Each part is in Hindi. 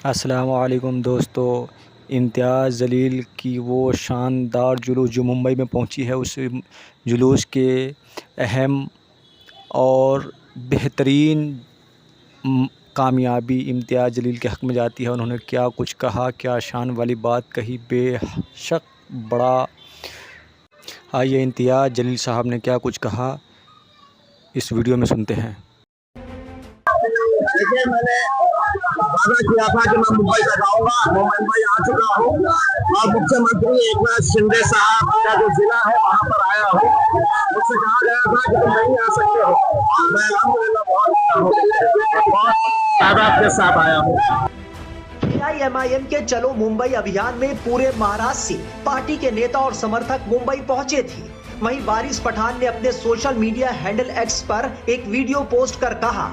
अस्सलामुअलैकुम दोस्तों। इम्तियाज़ जलील की वो शानदार जुलूस जो मुंबई में पहुंची है, उस जुलूस के अहम और बेहतरीन कामयाबी इम्तियाज़ जलील के हक़ में जाती है। उन्होंने क्या कुछ कहा, क्या शान वाली बात कही, बेशक बड़ा। आइए इम्तियाज़ जलील साहब ने क्या कुछ कहा इस वीडियो में सुनते हैं। देखिए, मैंने वादा किया था कि मैं मुंबई तक आऊंगा। मैं मुंबई आ चुका हूँ और मुख्यमंत्री एकनाथ शिंदे साहब का जो जिला है वहाँ पर आया हूँ। मुझसे कहा गया था कि तुम नहीं आ सकते हो। मैं अल्हम्दुलिल्लाह बहुत तादाद के साथ आया हूँ। एआईएमआईएम के चलो मुंबई अभियान में पूरे महाराष्ट्र से पार्टी के नेता और समर्थक मुंबई पहुंचे थे। वहीं वारिस पठान ने अपने सोशल मीडिया हैंडल एक्स पर एक वीडियो पोस्ट कर कहा,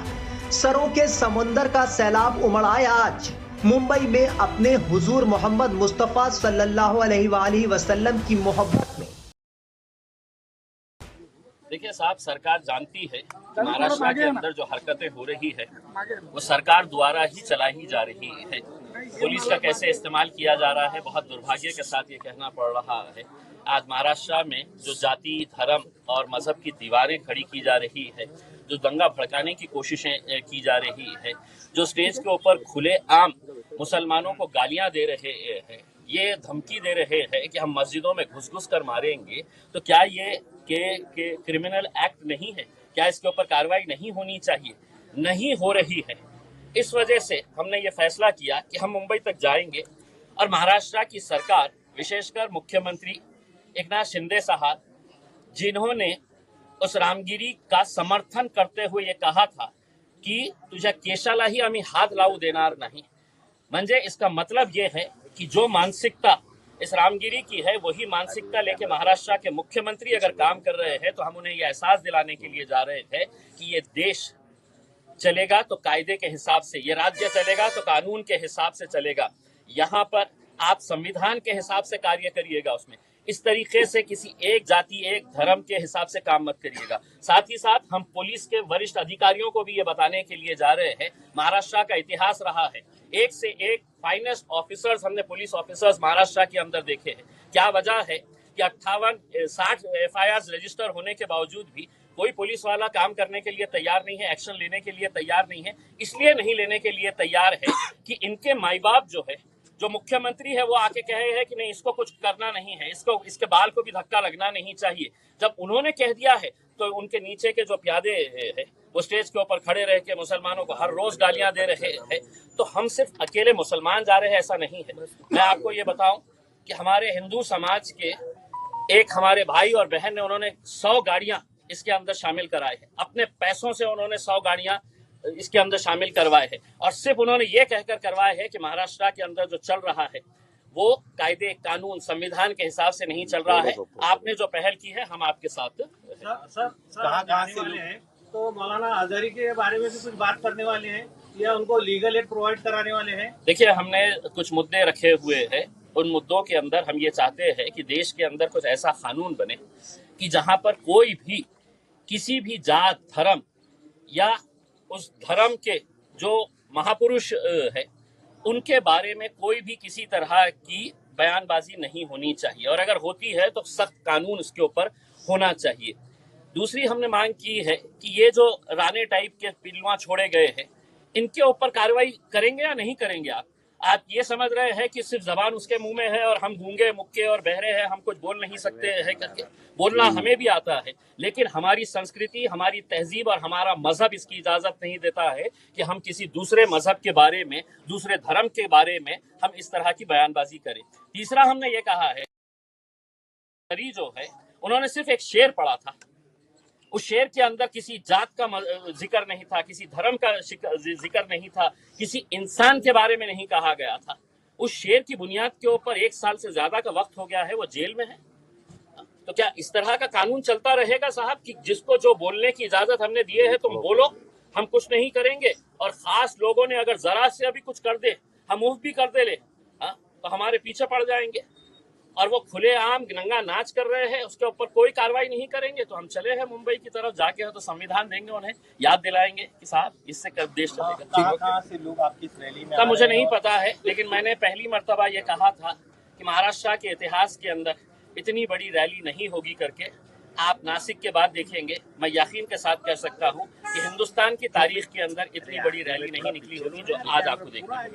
सरों के समुंदर का सैलाब उमड़ आया आज मुंबई में अपने हुजूर मोहम्मद मुस्तफा सल्लल्लाहु अलैहि वसल्लम की मोहब्बत में। देखिए साहब, सरकार जानती है कि महाराष्ट्र के अंदर जो हरकतें हो रही है वो सरकार द्वारा ही चलाई जा रही है। पुलिस का कैसे इस्तेमाल किया जा रहा है, बहुत दुर्भाग्य के साथ ये कहना पड़ रहा है। आज महाराष्ट्र में जो जाति, धर्म और मजहब की दीवारें खड़ी की जा रही है, जो दंगा भड़काने की कोशिशें की जा रही है, जो स्टेज के ऊपर खुले आम मुसलमानों को गालियां दे रहे हैं, ये धमकी दे रहे हैं कि हम मस्जिदों में घुस घुस कर मारेंगे, तो क्या ये के क्रिमिनल एक्ट नहीं है? क्या इसके ऊपर कार्रवाई नहीं होनी चाहिए? नहीं हो रही है। इस वजह से हमने ये फैसला किया कि हम मुंबई तक जाएंगे और महाराष्ट्र की सरकार, विशेषकर मुख्यमंत्री एकनाथ शिंदे साहब, जिन्होंने उस रामगिरी का समर्थन करते हुए ये कहा था की तुझ्या केशालाही आम्ही हात लावू देणार नाही, म्हणजे इसका मतलब ये है कि जो मानसिकता इस रामगिरी की है वही मानसिकता लेके महाराष्ट्र के मुख्यमंत्री अगर काम कर रहे हैं, तो हम उन्हें यह एहसास दिलाने के लिए जा रहे थे कि ये देश चलेगा तो कायदे के हिसाब से, ये राज्य चलेगा तो कानून के हिसाब से चलेगा। यहाँ पर आप संविधान के हिसाब से कार्य करिएगा। उसमें इस तरीके से किसी एक जाति, एक धर्म के हिसाब से काम मत करिएगा। साथ ही साथ हम पुलिस के वरिष्ठ अधिकारियों को भी ये बताने के लिए जा रहे हैं, महाराष्ट्र का इतिहास रहा है, एक से एक फाइनेस्ट ऑफिसर्स हमने पुलिस ऑफिसर्स महाराष्ट्र के अंदर देखे हैं। क्या वजह है कि 60 FIR रजिस्टर होने के बावजूद भी कोई पुलिस वाला काम करने के लिए तैयार नहीं है, एक्शन लेने के लिए तैयार नहीं है। इसलिए नहीं लेने के लिए तैयार है कि इनके माई बाप जो है, जो मुख्यमंत्री है, वो आके कहे हैं कि नहीं, इसको कुछ करना नहीं है, इसको, इसके बाल को भी धक्का लगना नहीं चाहिए। जब उन्होंने कह दिया है तो उनके नीचे के जो प्यादे हैं वो स्टेज के ऊपर खड़े रह के मुसलमानों को हर रोज गालियां दे रहे हैं। तो हम सिर्फ अकेले मुसलमान जा रहे हैं ऐसा नहीं है। मैं आपको ये बताऊं कि हमारे हिंदू समाज के एक हमारे भाई और बहन ने, उन्होंने 100 गाड़ियां इसके अंदर शामिल कराए हैं। अपने पैसों से उन्होंने 100 गाड़ियां इसके अंदर शामिल करवाए हैं और सिर्फ उन्होंने ये कहकर करवाए हैं कि महाराष्ट्र के अंदर जो चल रहा है वो कायदे, कानून, संविधान के हिसाब से नहीं चल रहा है। आपने जो पहल की है, हम आपके साथ। सर कहाँ से वाले हैं, तो मौलाना आजहरी के बारे में भी कुछ बात करने वाले हैं या उनको लीगल एड प्रोवाइड कराने वाले हैं? देखिए, हमने कुछ मुद्दे रखे हुए हैं। उन मुद्दों के अंदर हम ये चाहते हैं कि देश के अंदर कुछ ऐसा कानून बने कि जहां पर कोई भी किसी भी जात, धर्म या उस धर्म के जो महापुरुष है उनके बारे में कोई भी किसी तरह की बयानबाजी नहीं होनी चाहिए, और अगर होती है तो सख्त कानून उसके ऊपर होना चाहिए। दूसरी हमने मांग की है कि ये जो राणे टाइप के पिलुआ छोड़े गए हैं, इनके ऊपर कार्रवाई करेंगे या नहीं करेंगे? आप ये समझ रहे हैं कि सिर्फ जबान उसके मुंह में है और हम गूंगे, मुक्के और बहरे हैं, हम कुछ बोल नहीं सकते हैं करके? बोलना हमें भी आता है, लेकिन हमारी संस्कृति, हमारी तहजीब और हमारा मजहब इसकी इजाजत नहीं देता है कि हम किसी दूसरे मजहब के बारे में, दूसरे धर्म के बारे में हम इस तरह की बयानबाजी करें। तीसरा हमने ये कहा है, जो है उन्होंने सिर्फ एक शेर पढ़ा था, उस शेर के अंदर किसी जात का जिक्र नहीं था, किसी धर्म का जिक्र नहीं था, किसी इंसान के बारे में नहीं कहा गया था। उस शेर की बुनियाद के ऊपर 1 साल से ज्यादा का वक्त हो गया है, वो जेल में है। तो क्या इस तरह का कानून चलता रहेगा साहब कि जिसको जो बोलने की इजाजत हमने दिए है, तुम बोलो, हम कुछ नहीं करेंगे, और खास लोगों ने अगर जरा से अभी कुछ कर दे, हम मुफ्त भी कर दे ले, तो हमारे पीछे पड़ जाएंगे? और वो खुलेआम नंगा नाच कर रहे हैं, उसके ऊपर कोई कार्रवाई नहीं करेंगे तो हम चले हैं मुंबई की तरफ, जाके तो संविधान देंगे उन्हें, याद दिलाएंगे कि साहब इससे कब देश चलेगा। कहाँ से लोग आपकी इस रैली में का मुझे नहीं पता है, लेकिन मैंने पहली मर्तबा ये कहा था कि महाराष्ट्र के इतिहास के अंदर इतनी बड़ी रैली नहीं होगी करके। आप नासिक के बाद देखेंगे, मैं यकीन के साथ कह सकता हूँ कि हिंदुस्तान की तारीख के अंदर इतनी बड़ी रैली नहीं निकली होगी जो आज आपको देखना है।